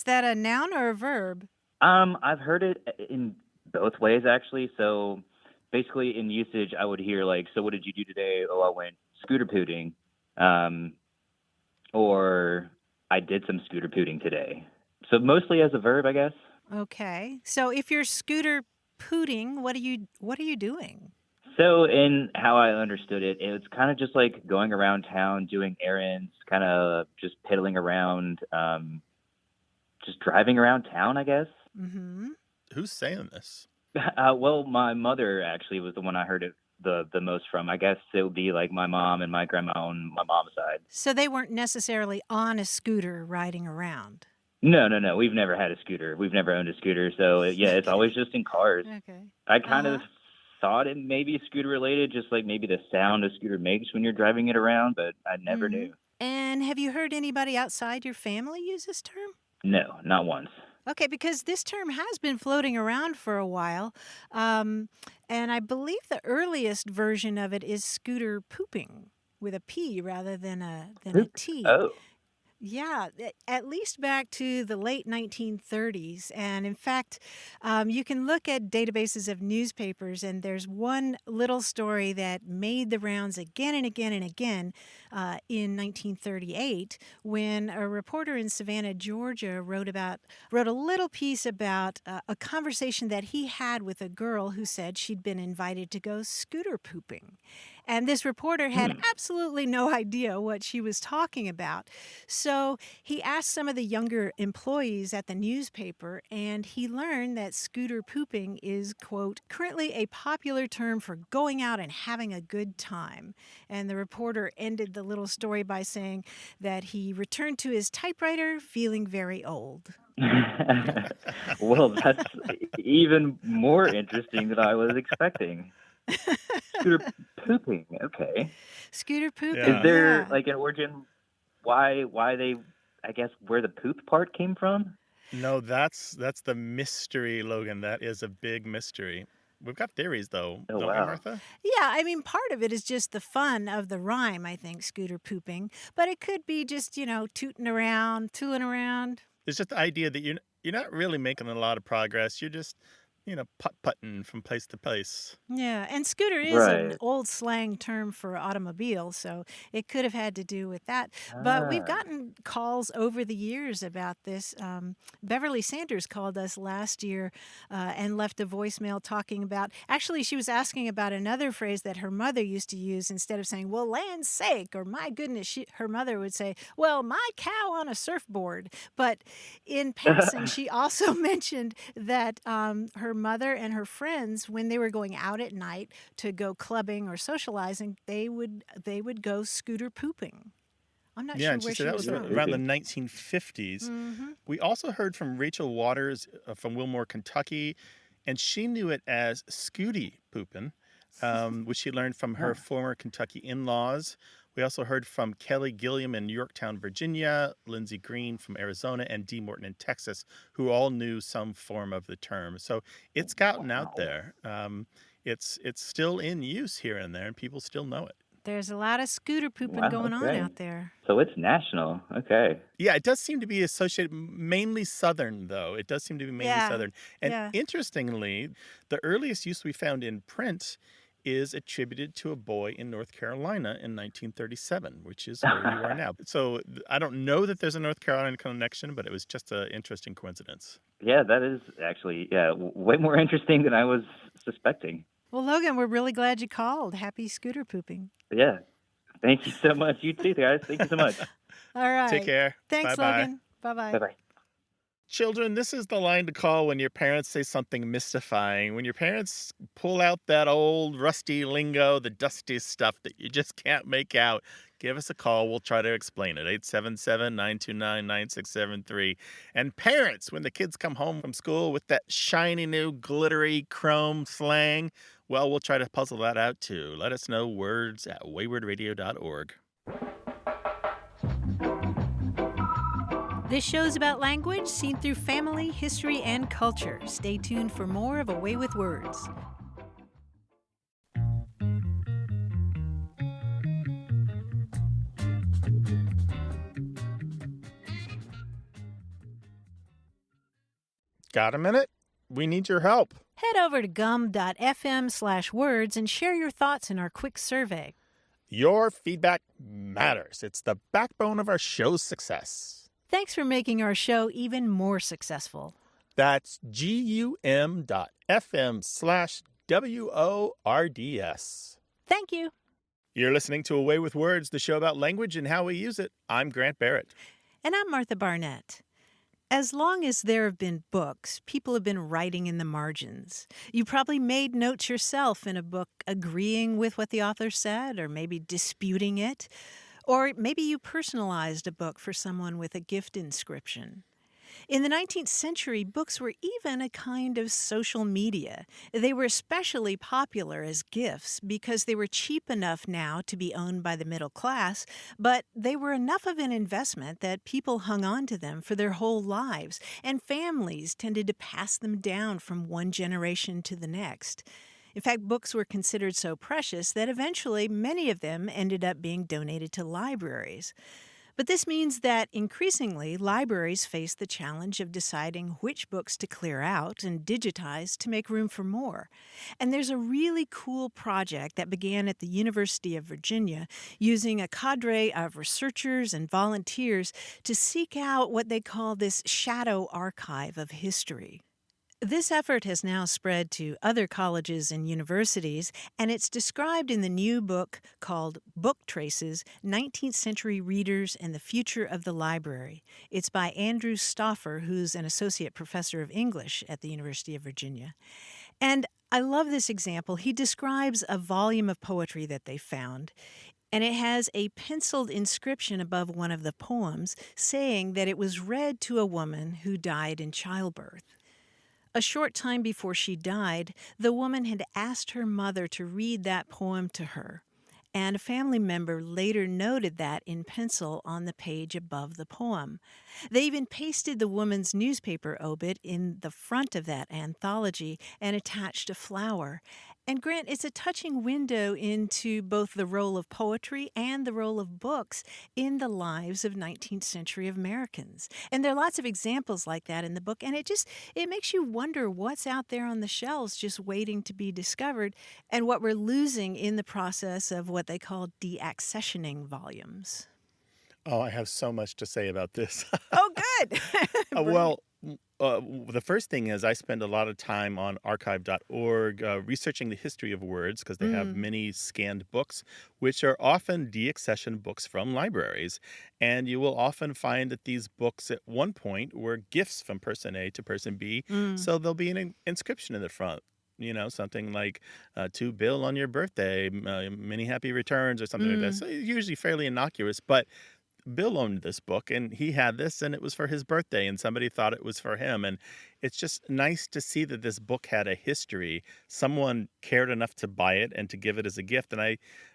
[SPEAKER 5] that a noun or a verb?
[SPEAKER 12] I've heard it in both ways, actually. So basically in usage, I would hear like, so what did you do today? Oh, I went scooter-pooting. Or I did some scooter-pooting today. So mostly as a verb, I guess.
[SPEAKER 5] Okay. So if you're scooter-pooting, what are you doing?
[SPEAKER 12] So in how I understood it, it's kind of just like going around town, doing errands, kind of just piddling around, just driving around town, I guess.
[SPEAKER 5] Mm-hmm.
[SPEAKER 4] Who's saying this?
[SPEAKER 12] Well, my mother actually was the one I heard it the most from. I guess it would be like my mom and my grandma on my mom's side.
[SPEAKER 5] So they weren't necessarily on a scooter riding around.
[SPEAKER 12] No. We've never had a scooter. We've never owned a scooter. So yeah, it's always just in cars.
[SPEAKER 5] Okay.
[SPEAKER 12] I kind of thought it may be scooter related, just like maybe the sound a scooter makes when you're driving it around, but I never knew.
[SPEAKER 5] And have you heard anybody outside your family use this term?
[SPEAKER 12] No, not once.
[SPEAKER 5] Okay, because this term has been floating around for a while, and I believe the earliest version of it is scooter pooping with a P rather than a T.
[SPEAKER 12] Oh.
[SPEAKER 5] Yeah, at least back to the late 1930s. And in fact, you can look at databases of newspapers, and there's one little story that made the rounds again and again and again in 1938 when a reporter in Savannah, Georgia, wrote a little piece about a conversation that he had with a girl who said she'd been invited to go scooter pooping. And this reporter had absolutely no idea what she was talking about. So he asked some of the younger employees at the newspaper, and he learned that scooter pooping is, quote, currently a popular term for going out and having a good time. And the reporter ended the little story by saying that he returned to his typewriter feeling very old.
[SPEAKER 12] Well, that's even more interesting than I was expecting. Scooter pooping. Okay.
[SPEAKER 5] Scooter pooping.
[SPEAKER 4] Yeah.
[SPEAKER 12] Is there
[SPEAKER 5] Yeah.
[SPEAKER 12] like an origin why they, I guess, where the poop part came from?
[SPEAKER 4] No, that's the mystery, Logan. That is a big mystery. We've got theories, though,
[SPEAKER 12] Oh,
[SPEAKER 4] don't we,
[SPEAKER 12] wow.
[SPEAKER 4] Martha?
[SPEAKER 5] Yeah, I mean, part of it is just the fun of the rhyme, I think, scooter pooping. But it could be just, tooting around, tooling around.
[SPEAKER 4] It's just the idea that you're not really making a lot of progress. You're just, putt-putting from place to place.
[SPEAKER 5] Yeah, and scooter is an
[SPEAKER 12] Right.
[SPEAKER 5] old slang term for automobile, so it could have had to do with that. But we've
[SPEAKER 12] Ah.
[SPEAKER 5] gotten calls over the years about this. Beverly Sanders called us last year and left a voicemail talking about, actually, she was asking about another phrase that her mother used to use. Instead of saying, well, land's sake, or my goodness, her mother would say, well, my cow on a surfboard. But in passing, she also mentioned that her mother and her friends, when they were going out at night to go clubbing or socializing, they would go scooter pooping. I'm not
[SPEAKER 4] Yeah,
[SPEAKER 5] sure
[SPEAKER 4] and she
[SPEAKER 5] where
[SPEAKER 4] said
[SPEAKER 5] she
[SPEAKER 4] that
[SPEAKER 5] was
[SPEAKER 4] was
[SPEAKER 5] from.
[SPEAKER 4] around the 1950s.
[SPEAKER 5] Mhm.
[SPEAKER 4] We also heard from Rachel Waters from Wilmore, Kentucky, and she knew it as scooty pooping, which she learned from her former Kentucky in-laws. We also heard from Kelly Gilliam in Yorktown, Virginia, Lindsey Green from Arizona, and Dee Morton in Texas, who all knew some form of the term. So it's gotten out there. It's still in use here and there, and people still know it.
[SPEAKER 5] There's a lot of scooter pooping
[SPEAKER 12] Wow,
[SPEAKER 5] going on
[SPEAKER 12] okay.
[SPEAKER 5] out there.
[SPEAKER 12] So it's national. Okay.
[SPEAKER 4] Yeah, it does seem to be associated, mainly Southern, though. It does seem to be mainly
[SPEAKER 5] Yeah,
[SPEAKER 4] Southern. And
[SPEAKER 5] yeah.
[SPEAKER 4] interestingly, the earliest use we found in print is attributed to a boy in North Carolina in 1937, which is where you are now. So I don't know that there's a North Carolina connection, but it was just an interesting coincidence.
[SPEAKER 12] Yeah, that is actually, way more interesting than I was suspecting.
[SPEAKER 5] Well, Logan, we're really glad you called. Happy scooter pooping.
[SPEAKER 12] Yeah. Thank you so much. You too, guys. Thank you so much.
[SPEAKER 5] All right.
[SPEAKER 4] Take care.
[SPEAKER 5] Thanks,
[SPEAKER 4] Bye-bye.
[SPEAKER 5] Logan. Bye-bye.
[SPEAKER 12] Bye-bye.
[SPEAKER 4] Children, this is the line to call when your parents say something mystifying. When your parents pull out that old rusty lingo, the dusty stuff that you just can't make out, give us a call. We'll try to explain it. 877-929-9673. And parents, when the kids come home from school with that shiny new glittery chrome slang, well, we'll try to puzzle that out too. Let us know, words at waywardradio.org.
[SPEAKER 5] This show's about language seen through family, history, and culture. Stay tuned for more of A Way with Words.
[SPEAKER 4] Got a minute? We need your help.
[SPEAKER 5] Head over to gum.fm/words and share your thoughts in our quick survey.
[SPEAKER 4] Your feedback matters. It's the backbone of our show's success.
[SPEAKER 5] Thanks for making our show even more successful.
[SPEAKER 4] That's gum.fm/WORDS.
[SPEAKER 5] Thank you.
[SPEAKER 4] You're listening to A Way with Words, the show about language and how we use it. I'm Grant Barrett.
[SPEAKER 5] And I'm Martha Barnett. As long as there have been books, people have been writing in the margins. You probably made notes yourself in a book agreeing with what the author said, or maybe disputing it. Or maybe you personalized a book for someone with a gift inscription. In the 19th century, books were even a kind of social media. They were especially popular as gifts because they were cheap enough now to be owned by the middle class, but they were enough of an investment that people hung on to them for their whole lives, and families tended to pass them down from one generation to the next. In fact, books were considered so precious that eventually many of them ended up being donated to libraries. But this means that increasingly libraries face the challenge of deciding which books to clear out and digitize to make room for more. And there's a really cool project that began at the University of Virginia using a cadre of researchers and volunteers to seek out what they call this shadow archive of history. This effort has now spread to other colleges and universities, and it's described in the new book called Book Traces, 19th Century Readers and the Future of the Library. It's by Andrew Stauffer, who's an associate professor of English at the University of Virginia. And I love this example. He describes a volume of poetry that they found. And it has a penciled inscription above one of the poems saying that it was read to a woman who died in childbirth. A short time before she died, the woman had asked her mother to read that poem to her, and a family member later noted that in pencil on the page above the poem. They even pasted the woman's newspaper obit in the front of that anthology and attached a flower. And Grant, it's a touching window into both the role of poetry and the role of books in the lives of 19th century Americans. And there are lots of examples like that in the book, and it makes you wonder what's out there on the shelves just waiting to be discovered and what we're losing in the process of what they call deaccessioning volumes.
[SPEAKER 4] Oh, I have so much to say about this.
[SPEAKER 5] Oh, good.
[SPEAKER 4] Well, the first thing is I spend a lot of time on archive.org researching the history of words because they have many scanned books, which are often deaccession books from libraries. And you will often find that these books at one point were gifts from person A to person B. So there'll be an inscription in the front. Something like to Bill on your birthday, many happy returns or something like that. So it's usually fairly innocuous, but Bill owned this book and he had this and it was for his birthday and somebody thought it was for him. And it's just nice to see that this book had a history. Someone cared enough to buy it and to give it as a gift.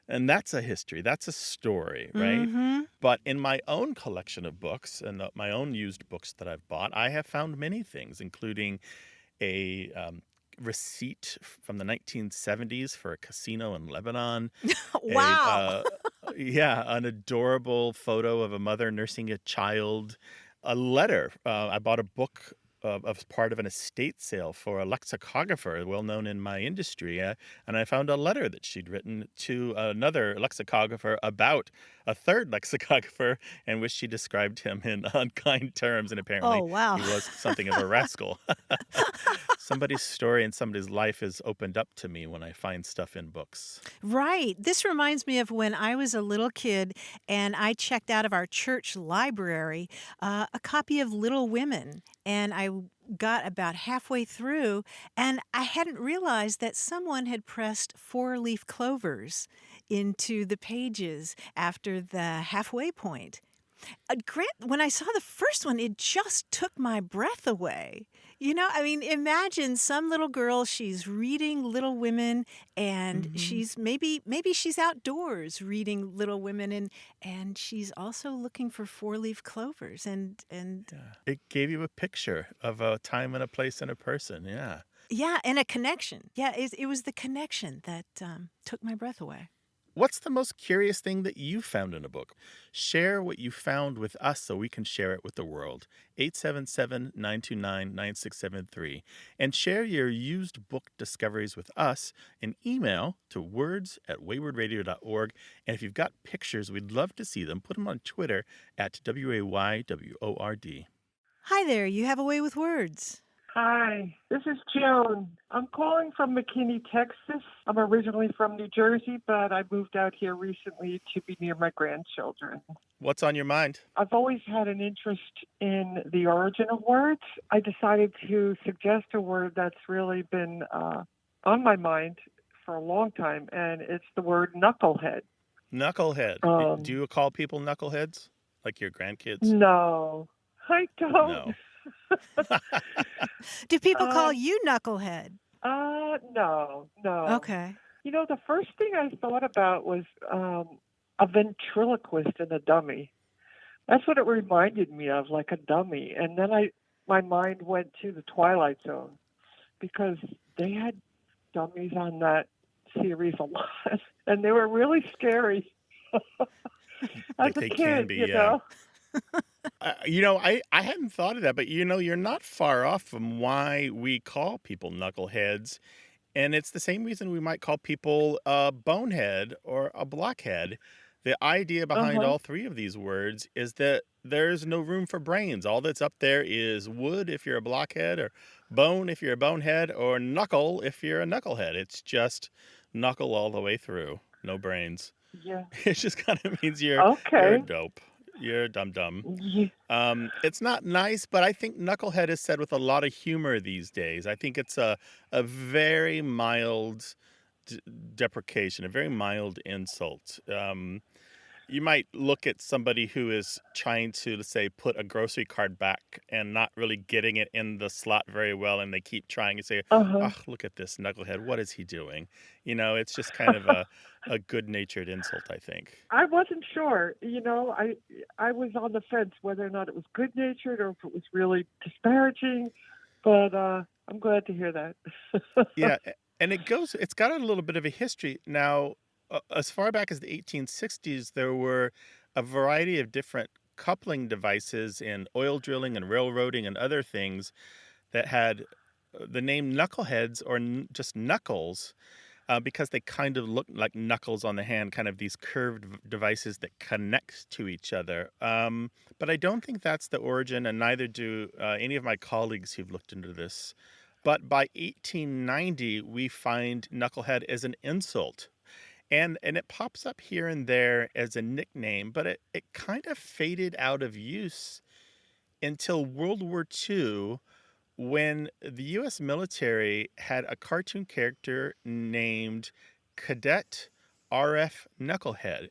[SPEAKER 4] And that's a history. That's a story, right? But in my own collection of books and my own used books that I've bought, I have found many things, including a receipt from the 1970s for a casino in Lebanon.
[SPEAKER 5] Wow.
[SPEAKER 4] An adorable photo of a mother nursing a child. A letter. I bought a book of part of an estate sale for a lexicographer well known in my industry. And I found a letter that she'd written to another lexicographer about a third lexicographer in which she described him in unkind terms. And apparently
[SPEAKER 5] Oh, wow.
[SPEAKER 4] he was something of a rascal. Somebody's story and somebody's life is opened up to me when I find stuff in books.
[SPEAKER 5] Right. This reminds me of when I was a little kid and I checked out of our church library a copy of Little Women. And I got about halfway through and I hadn't realized that someone had pressed 4-leaf clovers into the pages after the halfway point. Grant, when I saw the first one, it just took my breath away. Imagine some little girl, she's reading Little Women and she's maybe she's outdoors reading Little Women and she's also looking for 4-leaf clovers and
[SPEAKER 4] It gave you a picture of a time and a place and a person. Yeah.
[SPEAKER 5] Yeah, and a connection. Yeah, it was the connection that took my breath away.
[SPEAKER 4] What's the most curious thing that you found in a book? Share what you found with us so we can share it with the world. 877-929-9673. And share your used book discoveries with us in email to words@waywardradio.org. And if you've got pictures, we'd love to see them. Put them on Twitter at WAYWORD.
[SPEAKER 5] Hi there, you have a way with words.
[SPEAKER 7] Hi, this is Joan. I'm calling from McKinney, Texas. I'm originally from New Jersey, but I moved out here recently to be near my grandchildren.
[SPEAKER 4] What's on your mind?
[SPEAKER 7] I've always had an interest in the origin of words. I decided to suggest a word that's really been on my mind for a long time, and it's the word knucklehead.
[SPEAKER 4] Knucklehead. Do you call people knuckleheads? Like your grandkids?
[SPEAKER 7] No, I don't.
[SPEAKER 4] No.
[SPEAKER 5] Do people call you knucklehead?
[SPEAKER 7] No.
[SPEAKER 5] Okay.
[SPEAKER 7] The first thing I thought about was a ventriloquist and a dummy. That's what it reminded me of, like a dummy. And then my mind went to the Twilight Zone because they had dummies on that series a lot, and they were really scary. As
[SPEAKER 4] They
[SPEAKER 7] a kid,
[SPEAKER 4] can be, yeah. I hadn't thought of that, but you're not far off from why we call people knuckleheads. And it's the same reason we might call people a bonehead or a blockhead. The idea behind all three of these words is that there's no room for brains. All that's up there is wood if you're a blockhead, or bone if you're a bonehead, or knuckle if you're a knucklehead. It's just knuckle all the way through. No brains.
[SPEAKER 7] Yeah.
[SPEAKER 4] It just kind of means you're a dope. You're dum-dum.
[SPEAKER 7] Yeah.
[SPEAKER 4] It's not nice, but I think knucklehead is said with a lot of humor these days. I think it's a very mild deprecation, a very mild insult. You might look at somebody who is trying to, let's say, put a grocery cart back and not really getting it in the slot very well, and they keep trying and say,
[SPEAKER 7] Uh-huh.
[SPEAKER 4] "Oh, look at this knucklehead. What is he doing?" It's just kind of a good-natured insult, I think.
[SPEAKER 13] I wasn't sure. I was on the fence whether or not it was good natured or if it was really disparaging, but I'm glad to hear that.
[SPEAKER 4] Yeah, and it's got a little bit of a history. Now, as far back as the 1860s, there were a variety of different coupling devices in oil drilling and railroading and other things that had the name knuckleheads or just knuckles because they kind of look like knuckles on the hand, kind of these curved devices that connect to each other. But I don't think that's the origin, and neither do any of my colleagues who've looked into this. But by 1890, we find knucklehead as an insult. And it pops up here and there as a nickname, but it kind of faded out of use until World War II, when the U.S. military had a cartoon character named Cadet R.F. Knucklehead.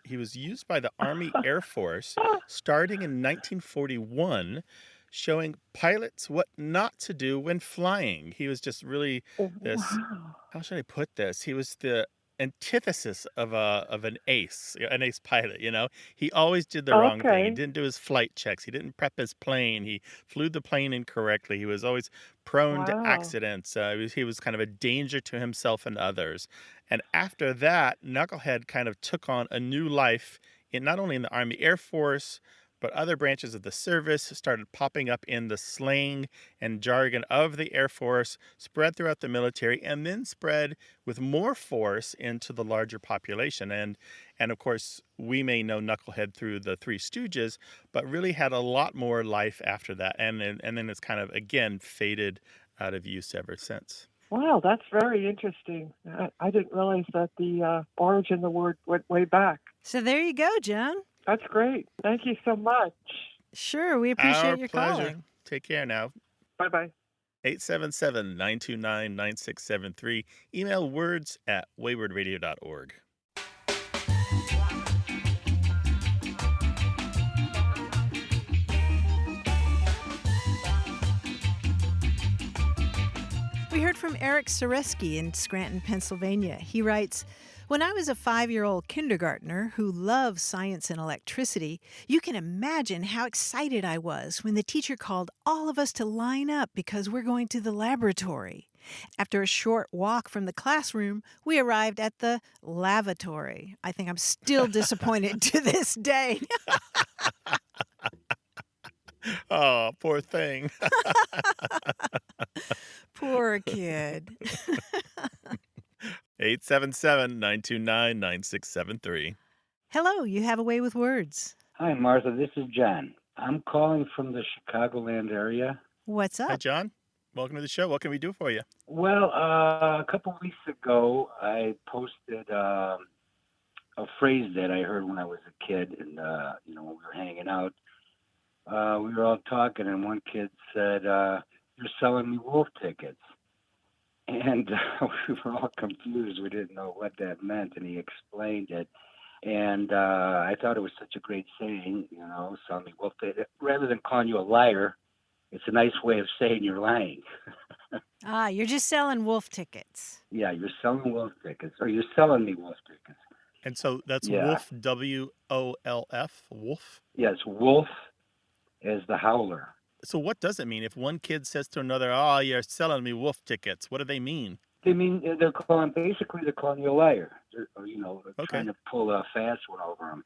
[SPEAKER 4] He was used by the Army Air Force starting in 1941, showing pilots what not to do when flying. He was just really this, how should I put this? He was the antithesis of an ace pilot. He always did the wrong thing. He didn't do his flight checks. He didn't prep his plane. He flew the plane incorrectly. He was always prone to accidents. He was kind of a danger to himself and others. And after that, Knucklehead kind of took on a new life not only in the Army Air Force, but other branches of the service started popping up in the slang and jargon of the Air Force, spread throughout the military, and then spread with more force into the larger population. And of course, we may know Knucklehead through the Three Stooges, but really had a lot more life after that. And then it's kind of, again, faded out of use ever since.
[SPEAKER 13] Wow, that's very interesting. I didn't realize that the origin of the word went way back.
[SPEAKER 5] So there you go, Joan.
[SPEAKER 13] That's great. Thank you so much.
[SPEAKER 5] Sure, we appreciate your
[SPEAKER 4] pleasure.
[SPEAKER 5] calling.
[SPEAKER 4] Take care now.
[SPEAKER 13] Bye-bye.
[SPEAKER 4] 877-929-9673. Email words@waywardradio.org.
[SPEAKER 5] We heard from Eric Soreski in Scranton, Pennsylvania. He writes, "When I was a 5-year-old kindergartner who loved science and electricity, you can imagine how excited I was when the teacher called all of us to line up because we're going to the laboratory. After a short walk from the classroom, we arrived at the lavatory. I think I'm still disappointed to this day."
[SPEAKER 4] Oh, poor thing.
[SPEAKER 5] Poor kid.
[SPEAKER 4] 877-929-9673.
[SPEAKER 5] Hello, you have a way with words.
[SPEAKER 14] Hi, Martha. This is John. I'm calling from the Chicagoland area.
[SPEAKER 5] What's up?
[SPEAKER 4] Hi, John. Welcome to the show. What can we do for you?
[SPEAKER 14] Well, a couple weeks ago, I posted a phrase that I heard when I was a kid, and when we were hanging out, we were all talking, and one kid said, "You're selling me wolf tickets." And we were all confused. We didn't know what that meant, and he explained it. And I thought it was such a great saying, selling me wolf tickets. Rather than calling you a liar, it's a nice way of saying you're lying.
[SPEAKER 5] You're just selling wolf tickets.
[SPEAKER 14] Yeah, you're selling wolf tickets, or you're selling me wolf tickets.
[SPEAKER 4] And so that's wolf, W-O-L-F, wolf?
[SPEAKER 14] Yes, wolf as the howler.
[SPEAKER 4] So what does it mean if one kid says to another, "Oh, you're selling me wolf tickets"? What do they mean?
[SPEAKER 14] They mean they're calling you a liar, or trying to pull a fast one over them.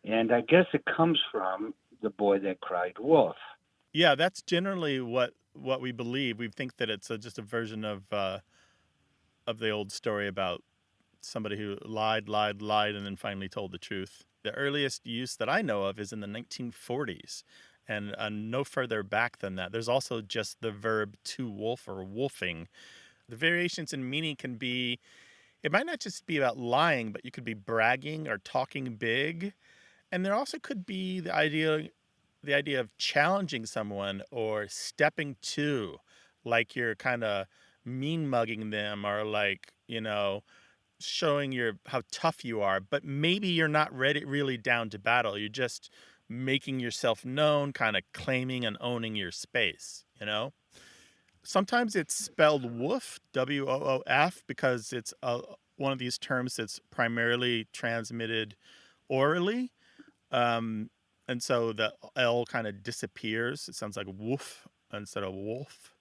[SPEAKER 14] And I guess it comes from the boy that cried wolf.
[SPEAKER 4] Yeah, that's generally what we believe. We think that it's just a version of the old story about somebody who lied, and then finally told the truth. The earliest use that I know of is in the 1940s. And no further back than that. There's also just the verb to wolf or wolfing. The variations in meaning can be, it might not just be about lying, but you could be bragging or talking big. And there also could be the idea of challenging someone or stepping to, like you're kind of mean mugging them or like, showing how tough you are, but maybe you're not really down to battle. You're just making yourself known, kind of claiming and owning your space, Sometimes it's spelled woof, W-O-O-F, because it's one of these terms that's primarily transmitted orally. And so the L kind of disappears. It sounds like woof instead of wolf.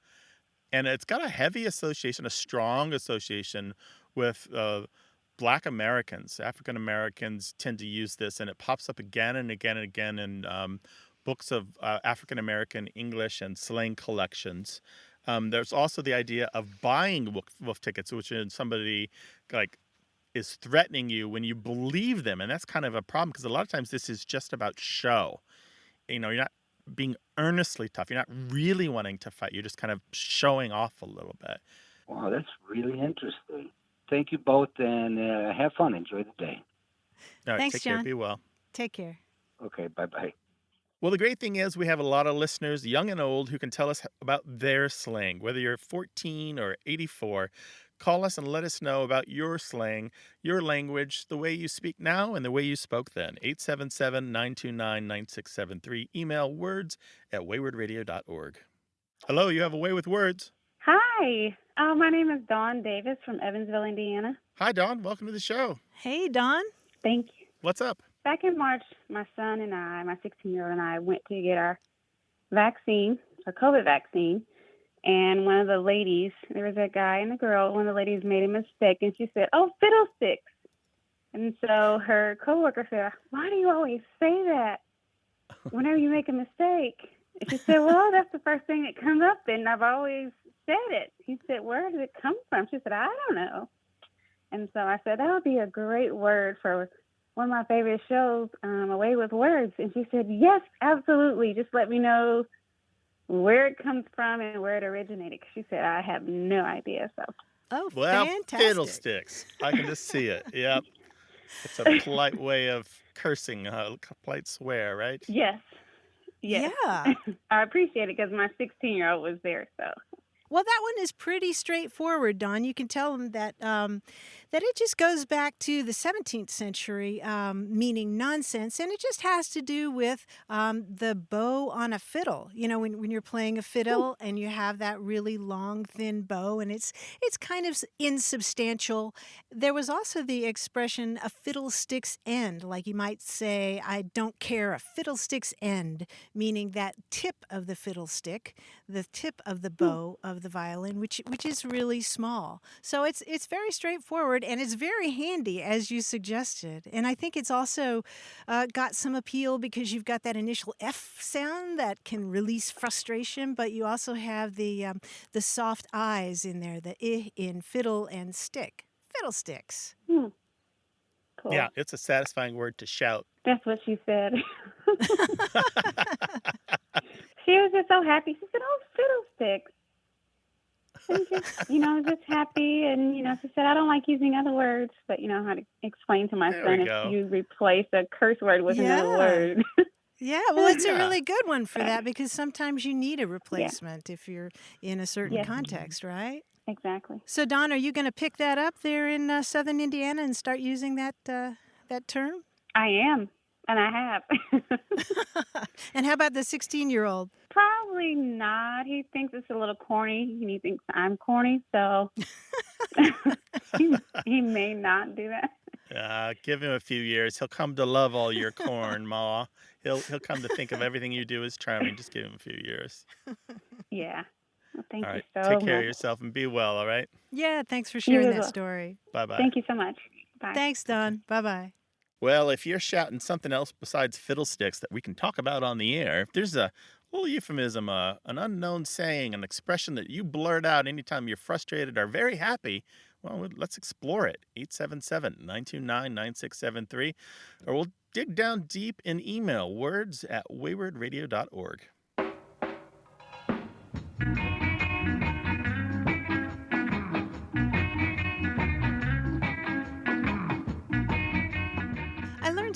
[SPEAKER 4] And it's got a heavy association, a strong association with Black Americans. African Americans tend to use this, and it pops up again and again and again in books of African American English and slang collections. There's also the idea of buying wolf tickets, which is somebody like is threatening you when you believe them, and that's kind of a problem because a lot of times this is just about show. You're not being earnestly tough. You're not really wanting to fight. You're just kind of showing off a little bit.
[SPEAKER 14] Wow, that's really interesting. Thank you both, and have fun. Enjoy the day.
[SPEAKER 4] All right,
[SPEAKER 5] Thanks,
[SPEAKER 4] take
[SPEAKER 5] John.
[SPEAKER 4] care. Be well.
[SPEAKER 5] Take care.
[SPEAKER 14] Okay, bye-bye.
[SPEAKER 4] Well, the great thing is we have a lot of listeners, young and old, who can tell us about their slang. Whether you're 14 or 84, call us and let us know about your slang, your language, the way you speak now and the way you spoke then. 877-929-9673. Email words@waywardradio.org. Hello, you have a way with words.
[SPEAKER 15] Hi, my name is Dawn Davis from Evansville, Indiana.
[SPEAKER 4] Hi, Dawn. Welcome to the show.
[SPEAKER 5] Hey, Dawn.
[SPEAKER 15] Thank you.
[SPEAKER 4] What's up?
[SPEAKER 15] Back in March, my son and I, my 16-year-old and I, went to get our vaccine, our COVID vaccine, and one of the ladies, there was a guy and a girl, one of the ladies made a mistake, and she said, "Oh, fiddlesticks." And so her coworker said, "Why do you always say that whenever you make a mistake?" And she said, "Well, that's the first thing that comes up, and I've always said it." He said, "Where did it come from?" She said, "I don't know." And so I said, "That would be a great word for one of my favorite shows, A Way with Words." And she said, "Yes, absolutely. Just let me know where it comes from and where it originated." Because she said, "I have no idea." So,
[SPEAKER 5] fantastic.
[SPEAKER 4] Fiddlesticks. I can just see it. Yep. It's a polite way of cursing, a polite swear, right?
[SPEAKER 15] yes.
[SPEAKER 5] Yeah.
[SPEAKER 15] I appreciate it because my 16-year-old was there. So,
[SPEAKER 5] Well, that one is pretty straightforward, Don. You can tell them that that it just goes back to the 17th century, meaning nonsense, and it just has to do with the bow on a fiddle. When you're playing a fiddle and you have that really long, thin bow, and it's kind of insubstantial. There was also the expression "a fiddlestick's end," like you might say, "I don't care a fiddlestick's end," meaning that tip of the fiddlestick, the tip of the bow of the violin, which is really small. So it's very straightforward, and it's very handy, as you suggested. And I think it's also got some appeal because you've got that initial F sound that can release frustration, but you also have the soft I's in there, the I in fiddle and stick. Fiddlesticks.
[SPEAKER 15] Cool.
[SPEAKER 4] Yeah, it's a satisfying word to shout.
[SPEAKER 15] That's what she said. She was just so happy. She said, "Oh, fiddlesticks." And just happy. And, she said, "I don't like using other words," but how to explain to my son if you replace a curse word with another word.
[SPEAKER 5] Yeah, well, it's a really good one for that because sometimes you need a replacement if you're in a certain context, right?
[SPEAKER 15] Exactly.
[SPEAKER 5] So, Don, are you going to pick that up there in southern Indiana and start using that term?
[SPEAKER 15] I am, and I have.
[SPEAKER 5] And how about the 16-year-old?
[SPEAKER 15] Probably not. He thinks it's a little corny, and he thinks I'm corny, so he may not do that.
[SPEAKER 4] Give him a few years. He'll come to love all your corn, Ma. He'll come to think of everything you do as charming. Just give him a few years.
[SPEAKER 15] Yeah. Well, thank
[SPEAKER 4] all
[SPEAKER 15] you
[SPEAKER 4] right.
[SPEAKER 15] so
[SPEAKER 4] Take care
[SPEAKER 15] much.
[SPEAKER 4] of yourself and be well, all right?
[SPEAKER 5] Yeah, thanks for sharing
[SPEAKER 15] You as
[SPEAKER 5] that
[SPEAKER 15] well.
[SPEAKER 5] story.
[SPEAKER 4] Bye-bye.
[SPEAKER 15] Thank you so much. Bye.
[SPEAKER 5] Thanks, Don. Bye-bye.
[SPEAKER 4] Well, if you're shouting something else besides fiddlesticks that we can talk about on the air, if there's a little euphemism, an unknown saying, an expression that you blurt out anytime you're frustrated or very happy, well, let's explore it. 877-929-9673. Or we'll dig down deep in email, words@waywardradio.org.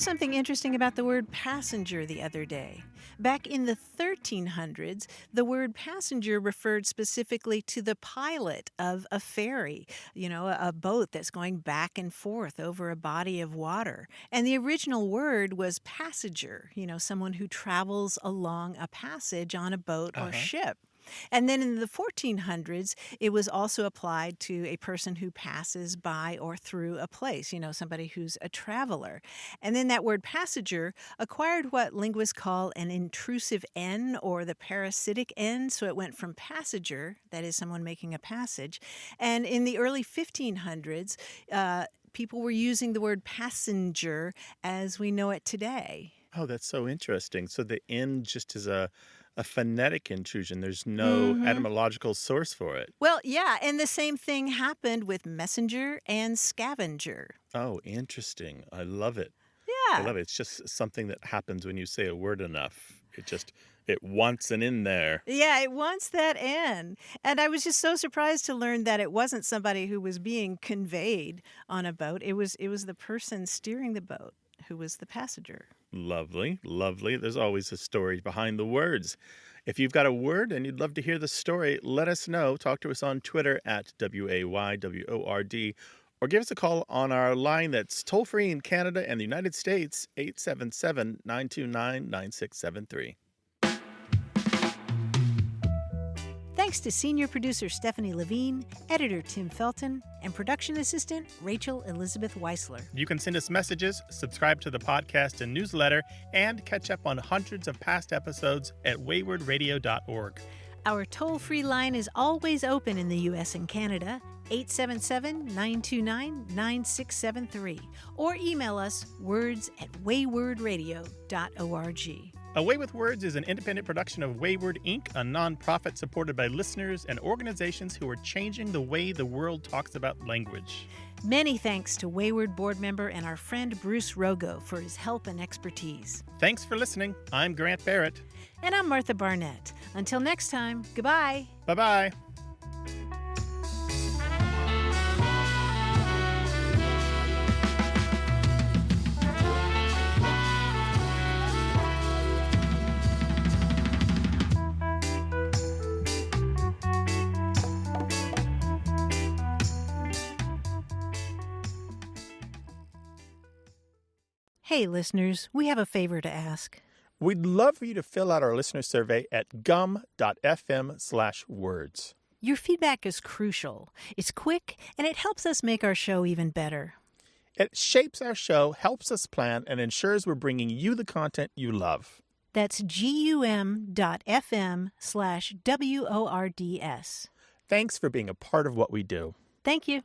[SPEAKER 5] learned something interesting about the word passenger the other day. Back in the 1300s, the word passenger referred specifically to the pilot of a ferry, a boat that's going back and forth over a body of water. And the original word was passenger, someone who travels along a passage on a boat or ship. And then in the 1400s, it was also applied to a person who passes by or through a place, somebody who's a traveler. And then that word passenger acquired what linguists call an intrusive N, or the parasitic N. So it went from passenger, that is someone making a passage. And in the early 1500s, people were using the word passenger as we know it today.
[SPEAKER 4] Oh, that's so interesting. So the N just is a phonetic intrusion. There's no etymological source for it.
[SPEAKER 5] Well, yeah, and the same thing happened with messenger and scavenger.
[SPEAKER 4] Oh, interesting. I love it.
[SPEAKER 5] Yeah.
[SPEAKER 4] I love it. It's just something that happens when you say a word enough. It wants an in there.
[SPEAKER 5] Yeah, it wants that in. And I was just so surprised to learn that it wasn't somebody who was being conveyed on a boat. It was the person steering the boat who was the passenger.
[SPEAKER 4] Lovely, lovely. There's always a story behind the words. If you've got a word and you'd love to hear the story, let us know. Talk to us on Twitter at WAYWORD, or give us a call on our line that's toll-free in Canada and the United States, 877-929-9673.
[SPEAKER 5] Thanks to senior producer Stephanie Levine, editor Tim Felton, and production assistant Rachel Elizabeth Weisler.
[SPEAKER 4] You can send us messages, subscribe to the podcast and newsletter, and catch up on hundreds of past episodes at waywardradio.org.
[SPEAKER 5] Our toll-free line is always open in the U.S. and Canada, 877-929-9673, or email us words@waywardradio.org.
[SPEAKER 4] A Way with Words is an independent production of Wayward, Inc., a nonprofit supported by listeners and organizations who are changing the way the world talks about language.
[SPEAKER 5] Many thanks to Wayward board member and our friend Bruce Rogo for his help and expertise.
[SPEAKER 4] Thanks for listening. I'm Grant Barrett.
[SPEAKER 5] And I'm Martha Barnett. Until next time, goodbye.
[SPEAKER 4] Bye-bye.
[SPEAKER 5] Hey, listeners, we have a favor to ask.
[SPEAKER 4] We'd love for you to fill out our listener survey at gum.fm/words.
[SPEAKER 5] Your feedback is crucial. It's quick, and it helps us make our show even better.
[SPEAKER 4] It shapes our show, helps us plan, and ensures we're bringing you the content you love.
[SPEAKER 5] That's gum.fm/WORDS.
[SPEAKER 4] Thanks for being a part of what we do.
[SPEAKER 5] Thank you.